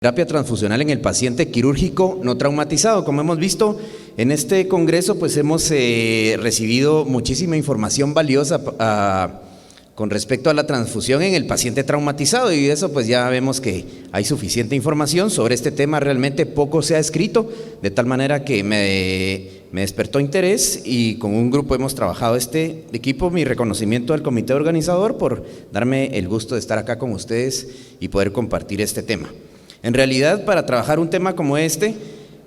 Terapia transfusional en el paciente quirúrgico no traumatizado. Como hemos visto en este congreso, pues hemos recibido muchísima información valiosa con respecto a la transfusión en el paciente traumatizado, y eso pues ya vemos que hay suficiente información sobre este tema. Realmente poco se ha escrito, de tal manera que me despertó interés, y con un grupo hemos trabajado este equipo. Mi reconocimiento al comité organizador por darme el gusto de estar acá con ustedes y poder compartir este tema. En realidad, para trabajar un tema como este,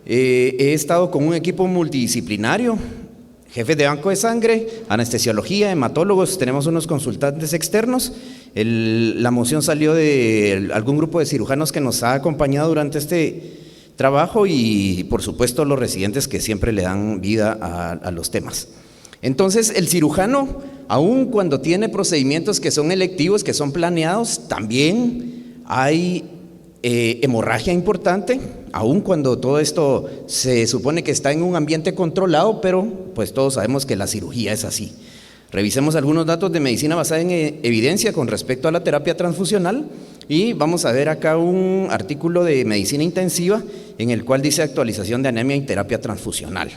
he estado con un equipo multidisciplinario, jefes de banco de sangre, anestesiología, hematólogos, tenemos unos consultantes externos. La moción salió de algún grupo de cirujanos que nos ha acompañado durante este trabajo, y por supuesto los residentes que siempre le dan vida a los temas. Entonces, el cirujano, aun cuando tiene procedimientos que son electivos, que son planeados, también hay hemorragia importante, aun cuando todo esto se supone que está en un ambiente controlado, pero pues todos sabemos que la cirugía es así. Revisemos algunos datos de medicina basada en evidencia con respecto a la terapia transfusional, y vamos a ver acá un artículo de medicina intensiva en el cual dice actualización de anemia y terapia transfusional.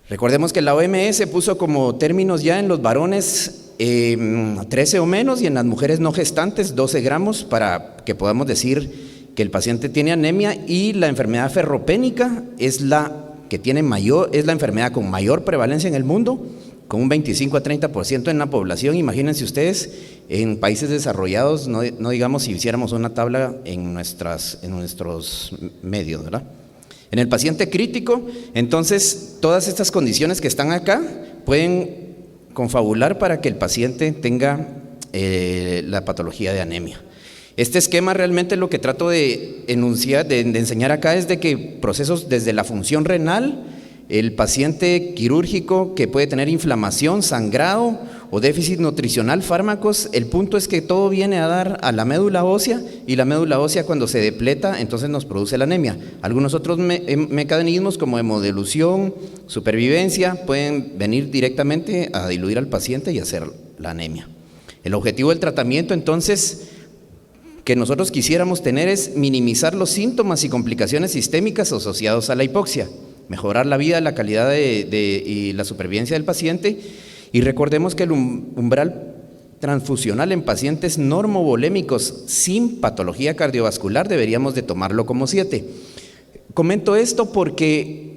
Recordemos que la OMS puso como términos ya en los varones 13 o menos, y en las mujeres no gestantes 12 gramos, para que podamos decir que el paciente tiene anemia. Y la enfermedad ferropénica es la enfermedad con mayor prevalencia en el mundo, con un 25 a 30% en la población. Imagínense ustedes, en países desarrollados, no digamos si hiciéramos una tabla en nuestros medios, ¿verdad? En el paciente crítico, entonces, todas estas condiciones que están acá pueden confabular para que el paciente tenga la patología de anemia. Este esquema realmente lo que trato de enunciar, de enseñar acá, es de que procesos desde la función renal, el paciente quirúrgico que puede tener inflamación, sangrado o déficit nutricional, fármacos, el punto es que todo viene a dar a la médula ósea, y la médula ósea, cuando se depleta, entonces nos produce la anemia. Algunos otros mecanismos como hemodilución, supervivencia, pueden venir directamente a diluir al paciente y hacer la anemia. El objetivo del tratamiento, entonces, que nosotros quisiéramos tener es minimizar los síntomas y complicaciones sistémicas asociados a la hipoxia, mejorar la vida, la calidad y la supervivencia del paciente. Y recordemos que el umbral transfusional en pacientes normovolémicos sin patología cardiovascular deberíamos de tomarlo como 7. Comento esto porque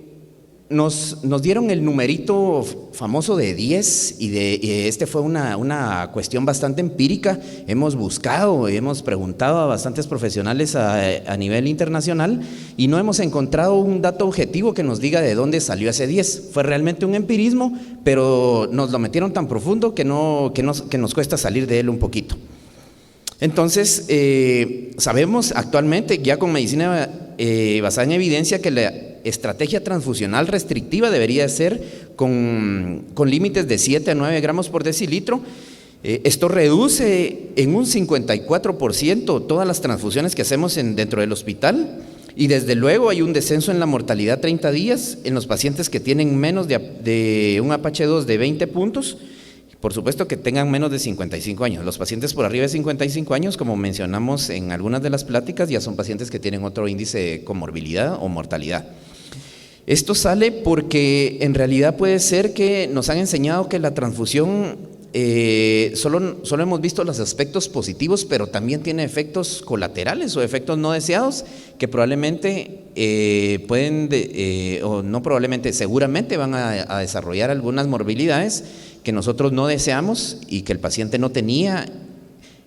nos dieron el numerito famoso de 10, y este fue una cuestión bastante empírica. Hemos buscado, hemos preguntado a bastantes profesionales a nivel internacional, y no hemos encontrado un dato objetivo que nos diga de dónde salió ese 10. Fue realmente un empirismo, pero nos lo metieron tan profundo que nos cuesta salir de él un poquito. Entonces, sabemos actualmente ya con medicina basada en evidencia que la estrategia transfusional restrictiva debería ser con límites de 7 a 9 gramos por decilitro. Esto reduce en un 54% todas las transfusiones que hacemos dentro del hospital, y desde luego hay un descenso en la mortalidad 30 días en los pacientes que tienen menos de un APH2 de 20 puntos. Por supuesto que tengan menos de 55 años. Los pacientes por arriba de 55 años, como mencionamos en algunas de las pláticas, ya son pacientes que tienen otro índice de comorbilidad o mortalidad. Esto sale porque en realidad puede ser que nos han enseñado que la transfusión solo hemos visto los aspectos positivos, pero también tiene efectos colaterales o efectos no deseados que probablemente seguramente van a desarrollar algunas morbilidades que nosotros no deseamos y que el paciente no tenía,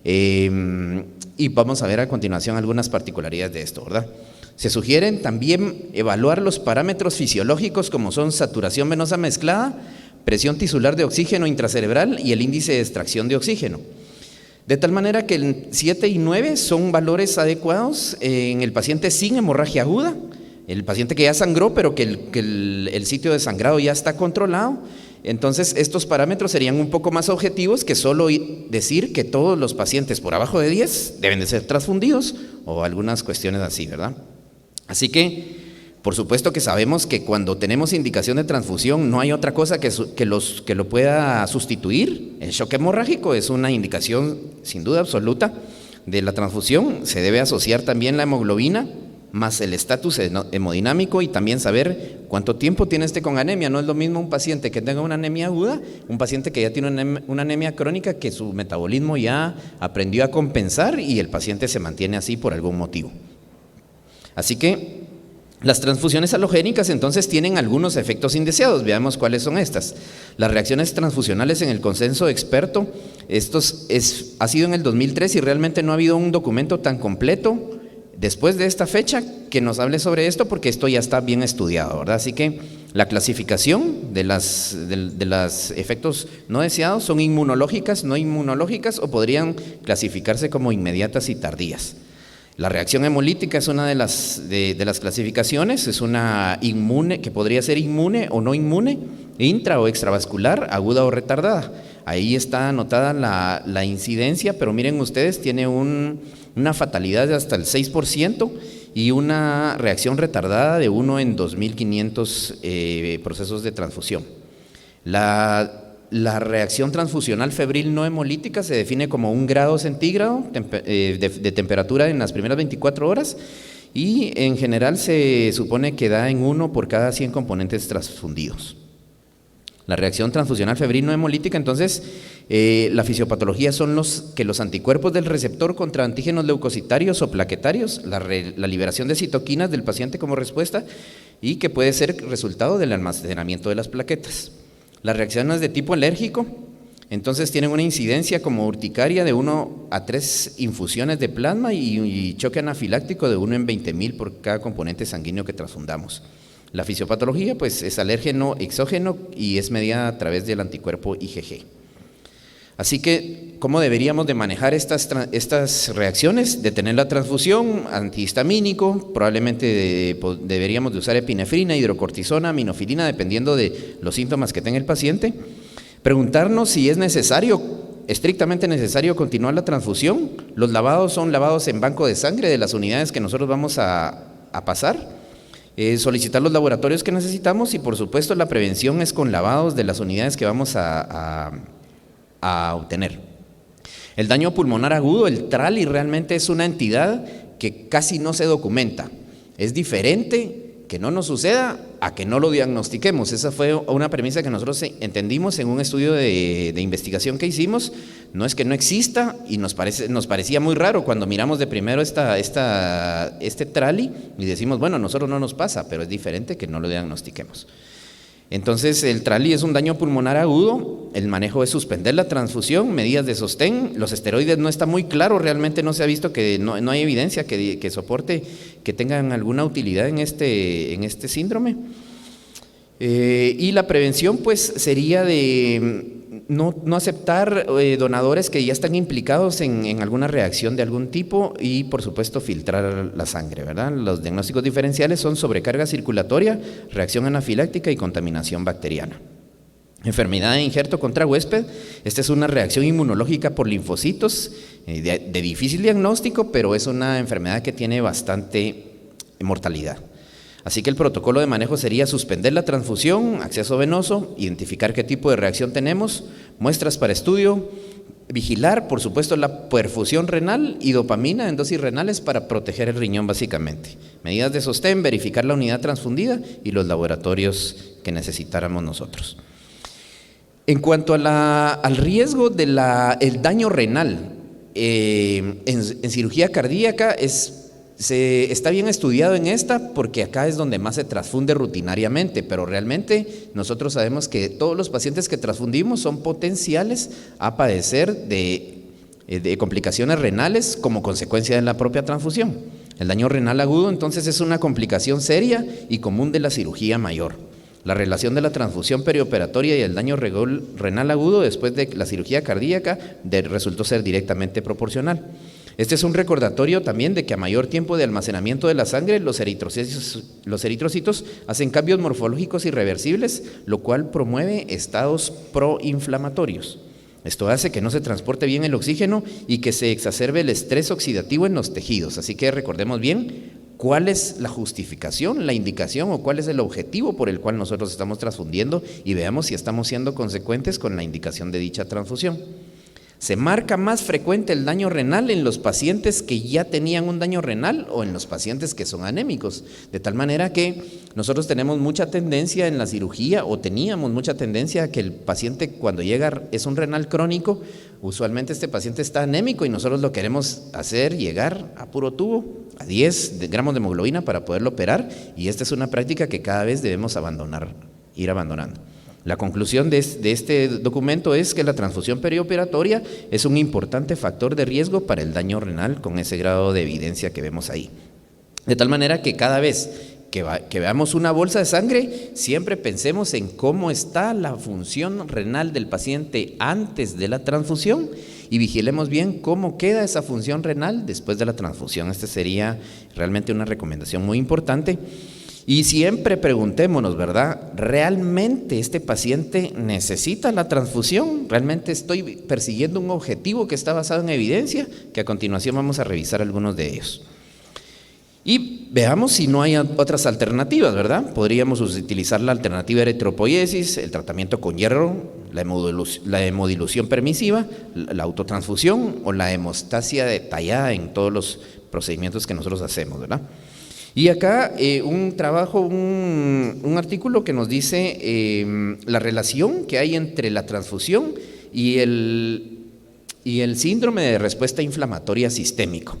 y vamos a ver a continuación algunas particularidades de esto, ¿verdad? Se sugieren también evaluar los parámetros fisiológicos como son saturación venosa mezclada, presión tisular de oxígeno intracerebral y el índice de extracción de oxígeno. De tal manera que el 7 y 9 son valores adecuados en el paciente sin hemorragia aguda, el paciente que ya sangró pero que el sitio de sangrado ya está controlado. Entonces estos parámetros serían un poco más objetivos que solo decir que todos los pacientes por abajo de 10 deben de ser transfundidos o algunas cuestiones así, ¿verdad? Así que, por supuesto que sabemos que cuando tenemos indicación de transfusión no hay otra cosa que lo pueda sustituir. El shock hemorrágico es una indicación sin duda absoluta. de la transfusión se debe asociar también la hemoglobina más el estatus hemodinámico y también saber cuánto tiempo tiene con anemia. No es lo mismo un paciente que tenga una anemia aguda, un paciente que ya tiene una anemia crónica, que su metabolismo ya aprendió a compensar y el paciente se mantiene así por algún motivo. Así que las transfusiones halogénicas entonces tienen algunos efectos indeseados. Veamos cuáles son estas. Las reacciones transfusionales en el consenso experto, ha sido en el 2003 y realmente no ha habido un documento tan completo después de esta fecha que nos hable sobre esto, porque esto ya está bien estudiado, ¿verdad? Así que la clasificación de los efectos no deseados son inmunológicas, no inmunológicas, o podrían clasificarse como inmediatas y tardías. La reacción hemolítica es una de las clasificaciones, es una inmune, que podría ser inmune o no inmune, intra o extravascular, aguda o retardada. Ahí está anotada la incidencia, pero miren ustedes, tiene una fatalidad de hasta el 6% y una reacción retardada de 1 en 2.500 procesos de transfusión. La reacción transfusional febril no hemolítica se define como 1 grado centígrado de temperatura en las primeras 24 horas y en general se supone que da en 1 por cada 100 componentes transfundidos. La reacción transfusional febril no hemolítica, entonces, la fisiopatología son los anticuerpos del receptor contra antígenos leucocitarios o plaquetarios, la liberación de citoquinas del paciente como respuesta y que puede ser resultado del almacenamiento de las plaquetas. Las reacciones de tipo alérgico, entonces tienen una incidencia como urticaria de 1 a 3 infusiones de plasma y choque anafiláctico de 1 en 20.000 por cada componente sanguíneo que transfundamos. La fisiopatología pues es alérgeno exógeno y es mediada a través del anticuerpo IgG. Así que, ¿cómo deberíamos de manejar estas reacciones? Detener la transfusión, antihistamínico, probablemente deberíamos de usar epinefrina, hidrocortisona, aminofilina, dependiendo de los síntomas que tenga el paciente. Preguntarnos si es necesario, estrictamente necesario, continuar la transfusión. Los lavados son lavados en banco de sangre de las unidades que nosotros vamos a pasar. Solicitar los laboratorios que necesitamos y por supuesto la prevención es con lavados de las unidades que vamos a obtener. El daño pulmonar agudo, el TRALI, realmente es una entidad que casi no se documenta. Es diferente que no nos suceda a que no lo diagnostiquemos. Esa fue una premisa que nosotros entendimos en un estudio de investigación que hicimos. No es que no exista y nos parecía muy raro cuando miramos de primero este TRALI y decimos, bueno, a nosotros no nos pasa, pero es diferente que no lo diagnostiquemos. Entonces, el TRALI es un daño pulmonar agudo, el manejo es suspender la transfusión, medidas de sostén, los esteroides no está muy claro, realmente no se ha visto que no hay evidencia que soporte que tengan alguna utilidad en este síndrome. Y la prevención pues sería de no aceptar donadores que ya están implicados en alguna reacción de algún tipo y por supuesto filtrar la sangre, ¿verdad? Los diagnósticos diferenciales son sobrecarga circulatoria, reacción anafiláctica y contaminación bacteriana. Enfermedad de injerto contra huésped, esta es una reacción inmunológica por linfocitos de difícil diagnóstico, pero es una enfermedad que tiene bastante mortalidad. Así que el protocolo de manejo sería suspender la transfusión, acceso venoso, identificar qué tipo de reacción tenemos, muestras para estudio, vigilar, por supuesto, la perfusión renal y dopamina en dosis renales para proteger el riñón básicamente. Medidas de sostén, verificar la unidad transfundida y los laboratorios que necesitáramos nosotros. En cuanto al riesgo del daño renal en cirugía cardíaca, está bien estudiado en esta porque acá es donde más se transfunde rutinariamente, pero realmente nosotros sabemos que todos los pacientes que transfundimos son potenciales a padecer de complicaciones renales como consecuencia de la propia transfusión. El daño renal agudo entonces es una complicación seria y común de la cirugía mayor. La relación de la transfusión perioperatoria y el daño renal agudo después de la cirugía cardíaca resultó ser directamente proporcional. Este es un recordatorio también de que a mayor tiempo de almacenamiento de la sangre, los eritrocitos hacen cambios morfológicos irreversibles, lo cual promueve estados proinflamatorios. Esto hace que no se transporte bien el oxígeno y que se exacerbe el estrés oxidativo en los tejidos. Así que recordemos bien cuál es la justificación, la indicación o cuál es el objetivo por el cual nosotros estamos transfundiendo y veamos si estamos siendo consecuentes con la indicación de dicha transfusión. Se marca más frecuente el daño renal en los pacientes que ya tenían un daño renal o en los pacientes que son anémicos, de tal manera que nosotros tenemos mucha tendencia en la cirugía, o teníamos mucha tendencia a que el paciente cuando llega es un renal crónico, usualmente este paciente está anémico y nosotros lo queremos hacer llegar a puro tubo, a 10 gramos de hemoglobina para poderlo operar, y esta es una práctica que cada vez debemos ir abandonando. La conclusión de este documento es que la transfusión perioperatoria es un importante factor de riesgo para el daño renal con ese grado de evidencia que vemos ahí. De tal manera que cada vez que veamos una bolsa de sangre, siempre pensemos en cómo está la función renal del paciente antes de la transfusión y vigilemos bien cómo queda esa función renal después de la transfusión. Esta sería realmente una recomendación muy importante. Y siempre preguntémonos, ¿verdad? ¿Realmente este paciente necesita la transfusión? ¿Realmente estoy persiguiendo un objetivo que está basado en evidencia? Que a continuación vamos a revisar algunos de ellos. Y veamos si no hay otras alternativas, ¿verdad? Podríamos utilizar la alternativa de eritropoiesis, el tratamiento con hierro, la hemodilución permisiva, la autotransfusión o la hemostasia detallada en todos los procedimientos que nosotros hacemos, ¿verdad? Y acá un artículo que nos dice la relación que hay entre la transfusión y el síndrome de respuesta inflamatoria sistémico.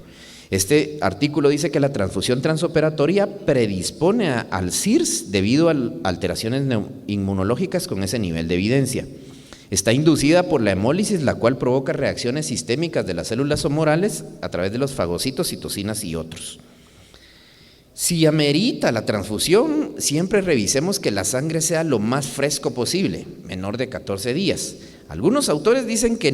Este artículo dice que la transfusión transoperatoria predispone al CIRS debido a alteraciones inmunológicas con ese nivel de evidencia. Está inducida por la hemólisis, la cual provoca reacciones sistémicas de las células humorales a través de los fagocitos, citocinas y otros. Si amerita la transfusión, siempre revisemos que la sangre sea lo más fresco posible, menor de 14 días. Algunos autores dicen que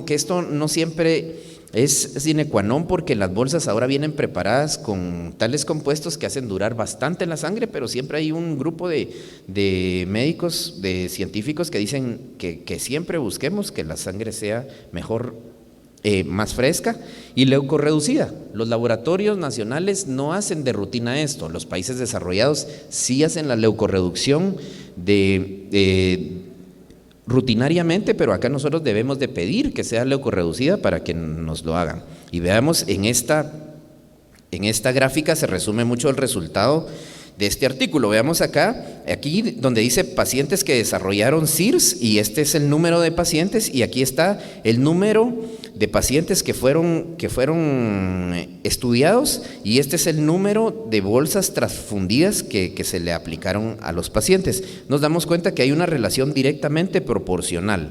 esto no siempre es sine qua non, porque las bolsas ahora vienen preparadas con tales compuestos que hacen durar bastante en la sangre, pero siempre hay un grupo de médicos, de científicos que dicen que siempre busquemos que la sangre sea mejor, más fresca y leucorreducida. Los laboratorios nacionales no hacen de rutina esto, los países desarrollados sí hacen la leucorreducción rutinariamente, pero acá nosotros debemos de pedir que sea leucorreducida para que nos lo hagan. Y veamos, en esta gráfica se resume mucho el resultado de este artículo. Veamos aquí donde dice pacientes que desarrollaron CIRS, y este es el número de pacientes, y aquí está el número de pacientes que fueron estudiados, y este es el número de bolsas transfundidas que se le aplicaron a los pacientes. Nos damos cuenta que hay una relación directamente proporcional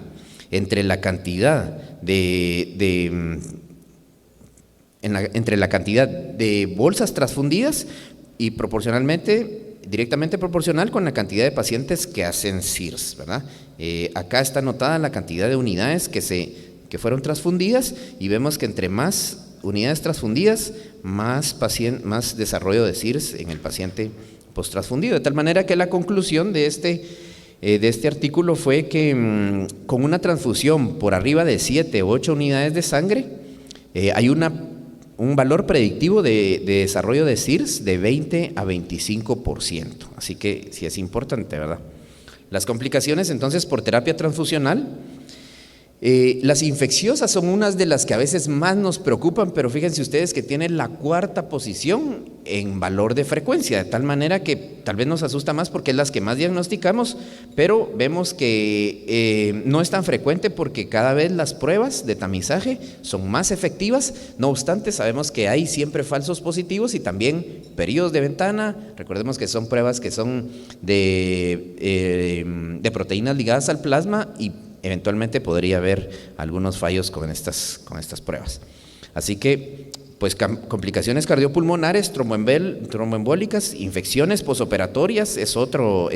entre la cantidad entre la cantidad de bolsas transfundidas y directamente proporcional con la cantidad de pacientes que hacen CIRS, ¿verdad? Acá está anotada la cantidad de unidades que fueron transfundidas, y vemos que entre más unidades transfundidas, más desarrollo de CIRS en el paciente post-transfundido. De tal manera que la conclusión de este artículo fue que con una transfusión por arriba de 7 o 8 unidades de sangre, hay un valor predictivo de desarrollo de CIRS de 20 a 25%. Así que sí es importante, ¿verdad? Las complicaciones entonces por terapia transfusional. Las infecciosas son unas de las que a veces más nos preocupan, pero fíjense ustedes que tienen la 4ª posición en valor de frecuencia, de tal manera que tal vez nos asusta más porque es las que más diagnosticamos, pero vemos que no es tan frecuente porque cada vez las pruebas de tamizaje son más efectivas. No obstante, sabemos que hay siempre falsos positivos y también periodos de ventana. Recordemos que son pruebas que son de proteínas ligadas al plasma, y eventualmente podría haber algunos fallos con estas pruebas. Así que, pues, complicaciones cardiopulmonares, tromboembólicas, infecciones posoperatorias es otro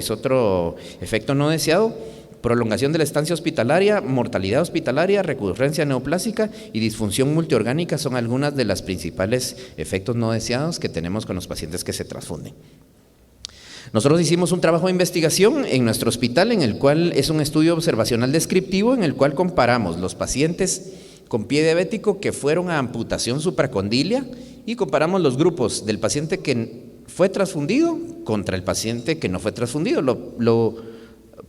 efecto no deseado, prolongación de la estancia hospitalaria, mortalidad hospitalaria, recurrencia neoplásica y disfunción multiorgánica son algunas de las principales efectos no deseados que tenemos con los pacientes que se transfunden. Nosotros hicimos un trabajo de investigación en nuestro hospital, en el cual es un estudio observacional descriptivo, en el cual comparamos los pacientes con pie diabético que fueron a amputación supracondilia, y comparamos los grupos del paciente que fue transfundido contra el paciente que no fue transfundido. Lo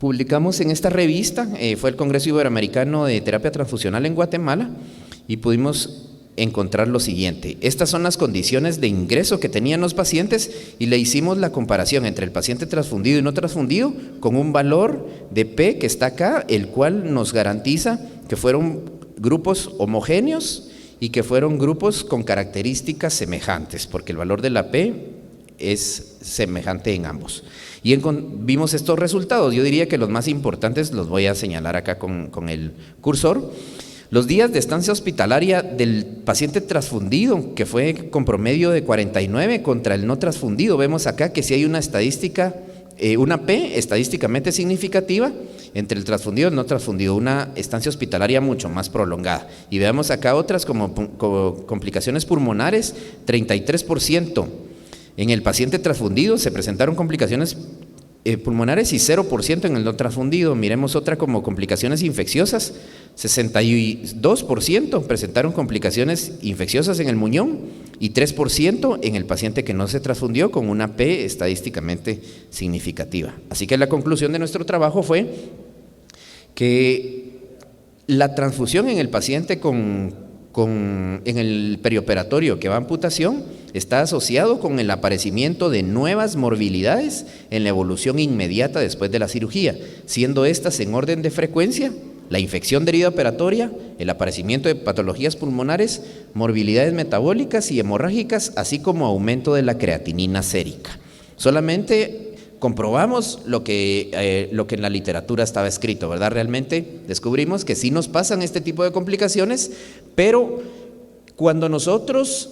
publicamos en esta revista, fue el Congreso Iberoamericano de Terapia Transfusional en Guatemala, y pudimos encontrar lo siguiente. Estas son las condiciones de ingreso que tenían los pacientes y le hicimos la comparación entre el paciente transfundido y no transfundido con un valor de P que está acá, el cual nos garantiza que fueron grupos homogéneos y que fueron grupos con características semejantes, porque el valor de la P es semejante en ambos. Y vimos estos resultados. Yo diría que los más importantes los voy a señalar acá con el cursor. Los días de estancia hospitalaria del paciente transfundido, que fue con promedio de 49 contra el no transfundido, vemos acá que sí hay una estadística, una P estadísticamente significativa entre el transfundido y el no transfundido, una estancia hospitalaria mucho más prolongada. Y veamos acá otras como complicaciones pulmonares, 33%. En el paciente transfundido se presentaron complicaciones pulmonares y 0% en el no transfundido. Miremos otra como complicaciones infecciosas, 62% presentaron complicaciones infecciosas en el muñón y 3% en el paciente que no se transfundió, con una P estadísticamente significativa. Así que la conclusión de nuestro trabajo fue que la transfusión en el paciente en el perioperatorio que va a amputación está asociado con el aparecimiento de nuevas morbilidades en la evolución inmediata después de la cirugía, siendo estas en orden de frecuencia: la infección de herida operatoria, el aparecimiento de patologías pulmonares, morbilidades metabólicas y hemorrágicas, así como aumento de la creatinina sérica. Solamente comprobamos lo que en la literatura estaba escrito, ¿verdad? Realmente descubrimos que sí nos pasan este tipo de complicaciones, pero cuando nosotros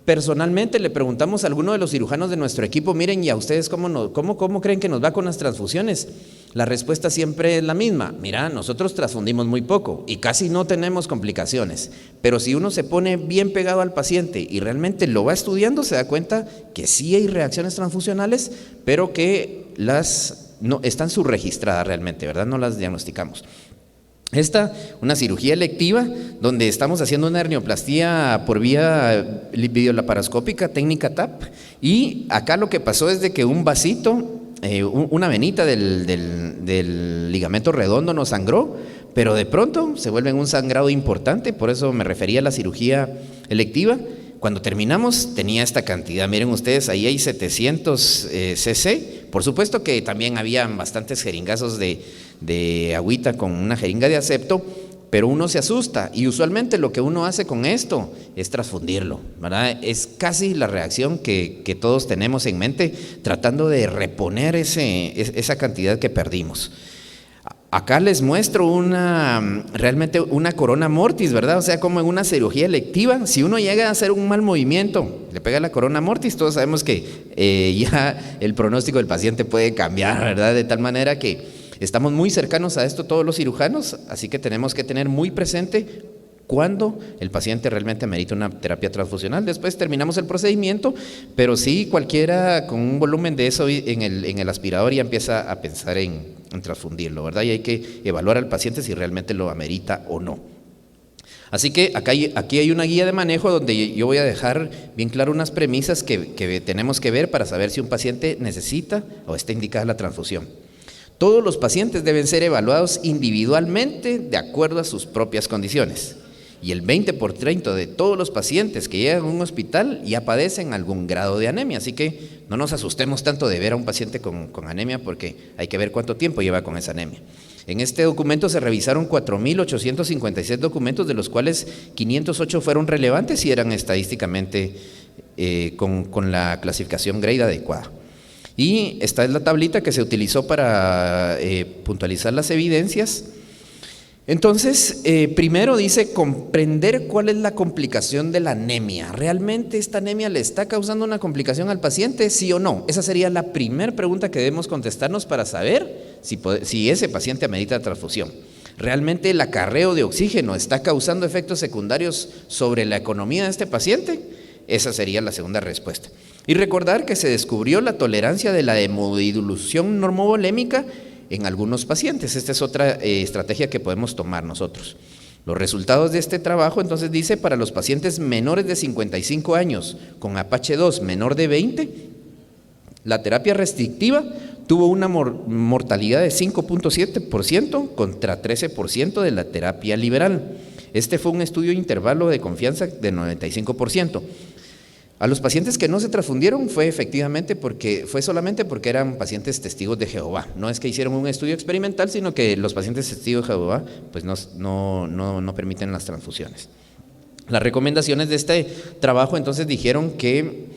personalmente le preguntamos a alguno de los cirujanos de nuestro equipo, miren, ¿y a ustedes cómo creen que nos va con las transfusiones? La respuesta siempre es la misma: mira, nosotros transfundimos muy poco y casi no tenemos complicaciones, pero si uno se pone bien pegado al paciente y realmente lo va estudiando, se da cuenta que sí hay reacciones transfusionales, pero que no están subregistradas realmente, ¿verdad? No las diagnosticamos. Una cirugía electiva donde estamos haciendo una hernioplastia por vía videolaparoscópica, técnica TAP, y acá lo que pasó es de que un vasito, una venita del ligamento redondo nos sangró, pero de pronto se vuelve un sangrado importante. Por eso me refería a la cirugía electiva. Cuando terminamos tenía esta cantidad, miren ustedes, ahí hay 700 cc. Por supuesto que también había bastantes jeringazos de agüita con una jeringa de asepto, pero uno se asusta y usualmente lo que uno hace con esto es transfundirlo, ¿verdad? Es casi la reacción que todos tenemos en mente, tratando de reponer esa cantidad que perdimos. Acá les muestro realmente una corona mortis, ¿verdad? O sea, como en una cirugía electiva, si uno llega a hacer un mal movimiento, le pega la corona mortis, todos sabemos que ya el pronóstico del paciente puede cambiar, ¿verdad? De tal manera que estamos muy cercanos a esto todos los cirujanos, así que tenemos que tener muy presente cuando el paciente realmente amerita una terapia transfusional. Después terminamos el procedimiento, pero sí, cualquiera con un volumen de eso en el aspirador ya empieza a pensar en transfundirlo, ¿verdad? Y hay que evaluar al paciente si realmente lo amerita o no. Así que aquí hay una guía de manejo donde yo voy a dejar bien claro unas premisas que tenemos que ver para saber si un paciente necesita o está indicada la transfusión. Todos los pacientes deben ser evaluados individualmente de acuerdo a sus propias condiciones. Y el 20% de todos los pacientes que llegan a un hospital ya padecen algún grado de anemia, así que no nos asustemos tanto de ver a un paciente con anemia, porque hay que ver cuánto tiempo lleva con esa anemia. En este documento se revisaron 4.856 documentos, de los cuales 508 fueron relevantes y eran estadísticamente con la clasificación grade adecuada. Y esta es la tablita que se utilizó para puntualizar las evidencias. Entonces, primero dice comprender cuál es la complicación de la anemia. ¿Realmente esta anemia le está causando una complicación al paciente, sí o no? Esa sería la primera pregunta que debemos contestarnos para saber si ese paciente amerita transfusión. ¿Realmente el acarreo de oxígeno está causando efectos secundarios sobre la economía de este paciente? Esa sería la segunda respuesta. Y recordar que se descubrió la tolerancia de la hemodilución normovolémica en algunos pacientes. Esta es otra estrategia que podemos tomar nosotros. Los resultados de este trabajo, entonces, dice: para los pacientes menores de 55 años con Apache 2 menor de 20, La terapia restrictiva tuvo una mortalidad de 5.7% contra 13% de la terapia liberal. Este fue un estudio de intervalo de confianza de 95%. A los pacientes que no se transfundieron fue solamente porque eran pacientes testigos de Jehová. No es que hicieron un estudio experimental, sino que los pacientes testigos de Jehová pues no permiten las transfusiones. Las recomendaciones de este trabajo entonces dijeron que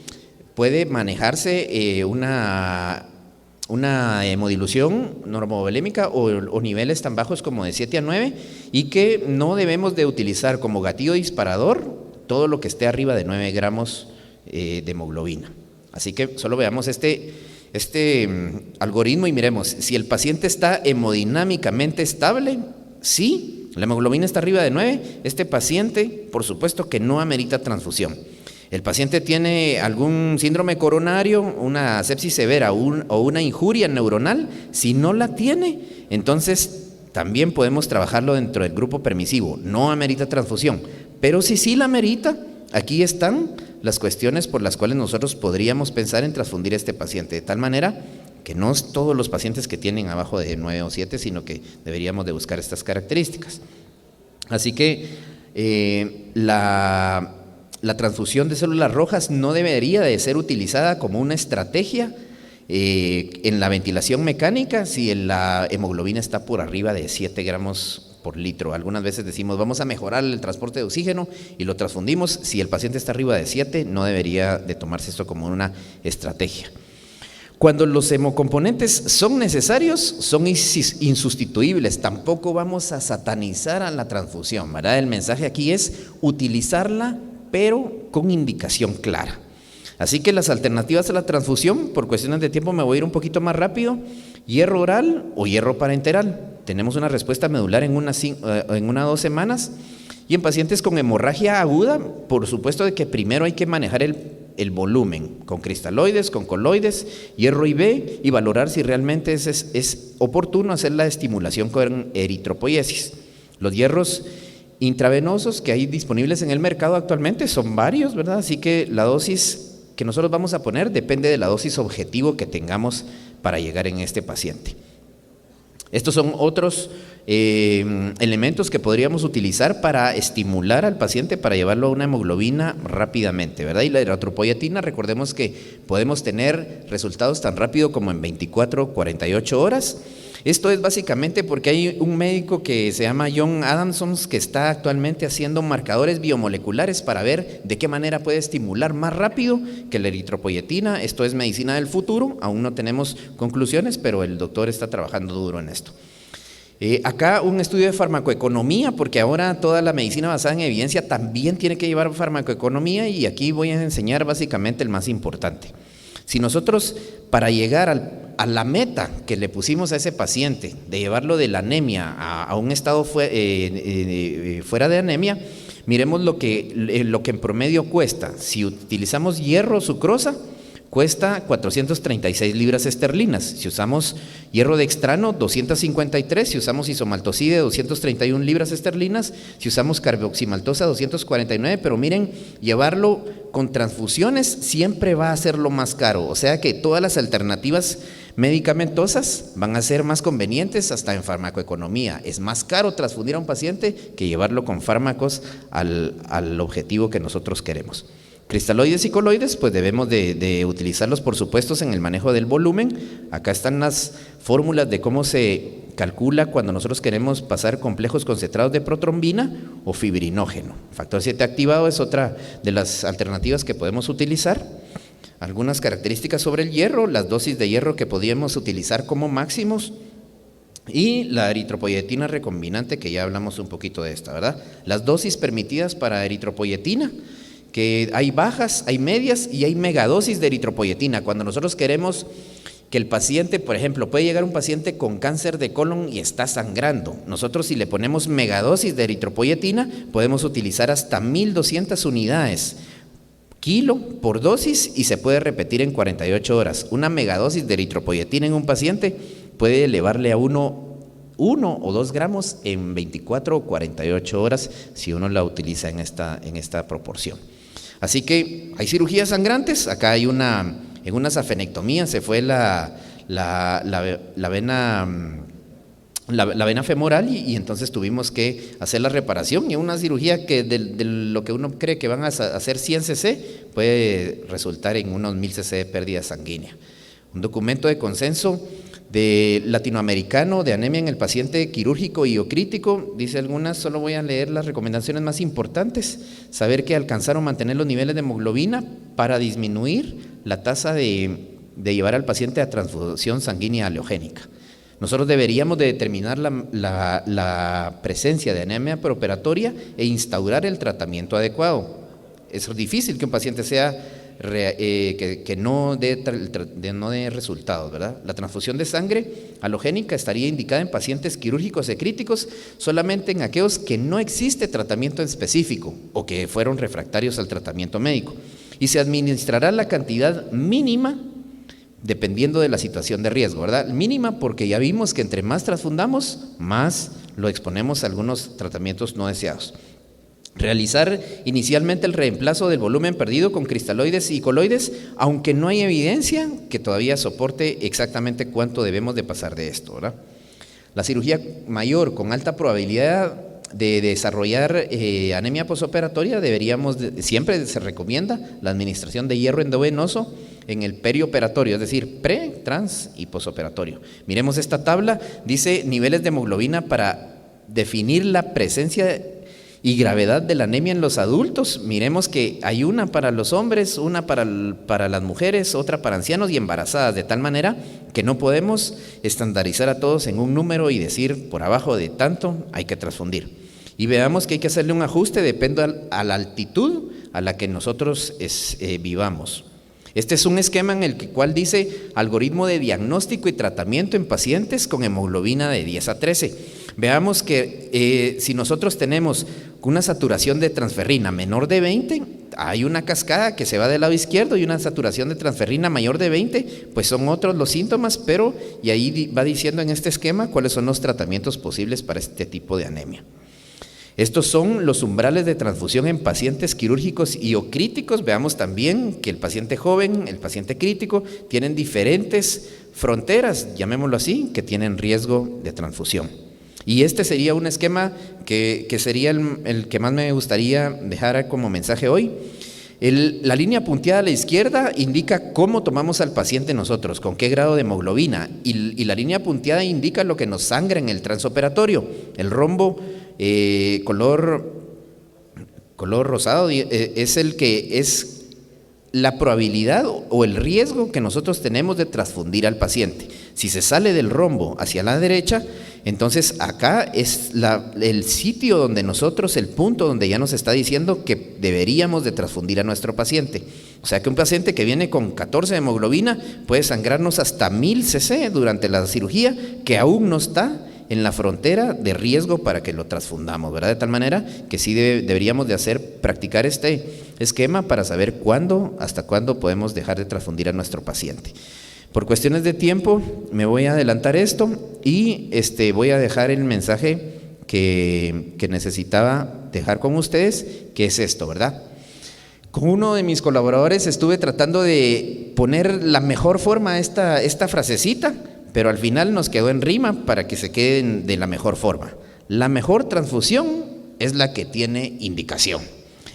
puede manejarse una hemodilución normovolémica o niveles tan bajos como de 7 a 9 y que no debemos de utilizar como gatillo disparador todo lo que esté arriba de 9 gramos de hemoglobina. Así que solo veamos este algoritmo y miremos, si el paciente está hemodinámicamente estable, sí, la hemoglobina está arriba de 9, este paciente por supuesto que no amerita transfusión. El paciente tiene algún síndrome coronario, una sepsis severa o una injuria neuronal, si no la tiene, entonces también podemos trabajarlo dentro del grupo permisivo, no amerita transfusión, pero si sí la amerita, aquí están las cuestiones por las cuales nosotros podríamos pensar en transfundir a este paciente, de tal manera que no es todos los pacientes que tienen abajo de 9 o 7, sino que deberíamos de buscar estas características. Así que la transfusión de células rojas no debería de ser utilizada como una estrategia en la ventilación mecánica si la hemoglobina está por arriba de 7 gramos por litro. Algunas veces decimos vamos a mejorar el transporte de oxígeno y lo transfundimos. Si el paciente está arriba de 7, no debería de tomarse esto como una estrategia. Cuando los hemocomponentes son necesarios, son insustituibles. Tampoco vamos a satanizar a la transfusión, ¿verdad? El mensaje aquí es utilizarla, pero con indicación clara. Así que las alternativas a la transfusión, por cuestiones de tiempo me voy a ir un poquito más rápido: hierro oral o hierro parenteral. Tenemos una respuesta medular en una o 2 semanas. Y en pacientes con hemorragia aguda, por supuesto de que primero hay que manejar el volumen con cristaloides, con coloides, hierro IV, y valorar si realmente es oportuno hacer la estimulación con eritropoiesis. Los hierros intravenosos que hay disponibles en el mercado actualmente son varios, ¿verdad? Así que la dosis que nosotros vamos a poner depende de la dosis objetivo que tengamos para llegar en este paciente. Estos son otros elementos que podríamos utilizar para estimular al paciente para llevarlo a una hemoglobina rápidamente, ¿verdad? Y la eritropoyetina, recordemos que podemos tener resultados tan rápido como en 24 o 48 horas. Esto es básicamente porque hay un médico que se llama John Adamson que está actualmente haciendo marcadores biomoleculares para ver de qué manera puede estimular más rápido que la eritropoyetina. Esto es medicina del futuro, aún no tenemos conclusiones, pero el doctor está trabajando duro en esto. Acá un estudio de farmacoeconomía, porque ahora toda la medicina basada en evidencia también tiene que llevar farmacoeconomía, y aquí voy a enseñar básicamente el más importante. Si nosotros, para llegar a la meta que le pusimos a ese paciente, de llevarlo de la anemia a un estado fuera de anemia, miremos lo que en promedio cuesta. Si utilizamos hierro sucrosa, cuesta 436 libras esterlinas. Si usamos hierro dextrano, 253. Si usamos isomaltoside, 231 libras esterlinas. Si usamos carboximaltosa, 249. Pero miren, llevarlo con transfusiones siempre va a ser lo más caro. O sea que todas las alternativas medicamentosas van a ser más convenientes hasta en farmacoeconomía. Es más caro transfundir a un paciente que llevarlo con fármacos al objetivo que nosotros queremos. Cristaloides y coloides, pues debemos de utilizarlos por supuesto en el manejo del volumen. Acá están las fórmulas de cómo se calcula cuando nosotros queremos pasar complejos concentrados de protrombina o fibrinógeno. Factor 7 activado es otra de las alternativas que podemos utilizar. Algunas características sobre el hierro, las dosis de hierro que podríamos utilizar como máximos, y la eritropoyetina recombinante, que ya hablamos un poquito de esta, ¿verdad? Las dosis permitidas para eritropoyetina, que hay bajas, hay medias y hay megadosis de eritropoyetina. Cuando nosotros queremos que el paciente, por ejemplo, puede llegar un paciente con cáncer de colon y está sangrando. Nosotros, si le ponemos megadosis de eritropoyetina, podemos utilizar hasta 1200 unidades kilo por dosis, y se puede repetir en 48 horas. Una megadosis de eritropoyetina en un paciente puede elevarle a 1 o 2 gramos en 24 o 48 horas si uno la utiliza en esta proporción. Así que hay cirugías sangrantes. Acá hay una en una safenectomía se fue la vena femoral y entonces tuvimos que hacer la reparación, y una cirugía que de lo que uno cree que van a hacer 100 cc puede resultar en unos 1000 cc de pérdida sanguínea. Un documento de consenso de latinoamericano de anemia en el paciente quirúrgico y o crítico, dice algunas, solo voy a leer las recomendaciones más importantes: saber que alcanzar o mantener los niveles de hemoglobina para disminuir la tasa de llevar al paciente a transfusión sanguínea aleogénica. Nosotros deberíamos de determinar la presencia de anemia preoperatoria e instaurar el tratamiento adecuado. Es difícil que un paciente sea que no dé resultados, ¿verdad? La transfusión de sangre halogénica estaría indicada en pacientes quirúrgicos y críticos solamente en aquellos que no existe tratamiento específico o que fueron refractarios al tratamiento médico, y se administrará la cantidad mínima dependiendo de la situación de riesgo, ¿verdad? Mínima porque ya vimos que entre más transfundamos, más lo exponemos a algunos tratamientos no deseados. Realizar inicialmente el reemplazo del volumen perdido con cristaloides y coloides, aunque no hay evidencia que todavía soporte exactamente cuánto debemos de pasar de esto, ¿verdad? La cirugía mayor con alta probabilidad de desarrollar anemia posoperatoria, siempre se recomienda la administración de hierro endovenoso en el perioperatorio, es decir, pre, trans y posoperatorio. Miremos esta tabla, dice niveles de hemoglobina para definir la presencia y gravedad de la anemia en los adultos. Miremos que hay una para los hombres, una para las mujeres, otra para ancianos y embarazadas, de tal manera que no podemos estandarizar a todos en un número y decir por abajo de tanto hay que transfundir. Y veamos que hay que hacerle un ajuste, depende a la altitud a la que nosotros vivamos. Este es un esquema en el cual dice algoritmo de diagnóstico y tratamiento en pacientes con hemoglobina de 10 a 13. Veamos que si nosotros tenemos una saturación de transferrina menor de 20, hay una cascada que se va del lado izquierdo, y una saturación de transferrina mayor de 20, pues son otros los síntomas, y ahí va diciendo en este esquema cuáles son los tratamientos posibles para este tipo de anemia. Estos son los umbrales de transfusión en pacientes quirúrgicos y o críticos. Veamos también que el paciente joven, el paciente crítico, tienen diferentes fronteras, llamémoslo así, que tienen riesgo de transfusión. Y este sería un esquema que sería el que más me gustaría dejar como mensaje hoy. La línea punteada a la izquierda indica cómo tomamos al paciente nosotros, con qué grado de hemoglobina, y la línea punteada indica lo que nos sangra en el transoperatorio. El rombo color rosado es el que es la probabilidad o el riesgo que nosotros tenemos de transfundir al paciente. Si se sale del rombo hacia la derecha, entonces acá es el sitio donde el punto donde ya nos está diciendo que deberíamos de transfundir a nuestro paciente. O sea que un paciente que viene con 14 de hemoglobina puede sangrarnos hasta 1000 cc durante la cirugía, que aún no está en la frontera de riesgo para que lo transfundamos, ¿verdad? De tal manera que sí deberíamos de practicar este esquema para saber hasta cuándo podemos dejar de transfundir a nuestro paciente. Por cuestiones de tiempo me voy a adelantar esto y voy a dejar el mensaje que necesitaba dejar con ustedes, que es esto, ¿verdad? Con uno de mis colaboradores estuve tratando de poner la mejor forma a esta frasecita, pero al final nos quedó en rima para que se queden de la mejor forma. La mejor transfusión es la que tiene indicación.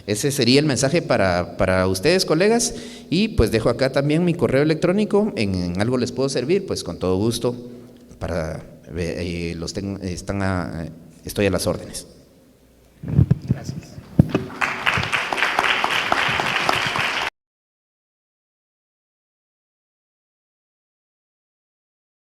Ese sería el mensaje para ustedes, colegas, y pues dejo acá también mi correo electrónico. En algo les puedo servir, pues con todo gusto, estoy a las órdenes.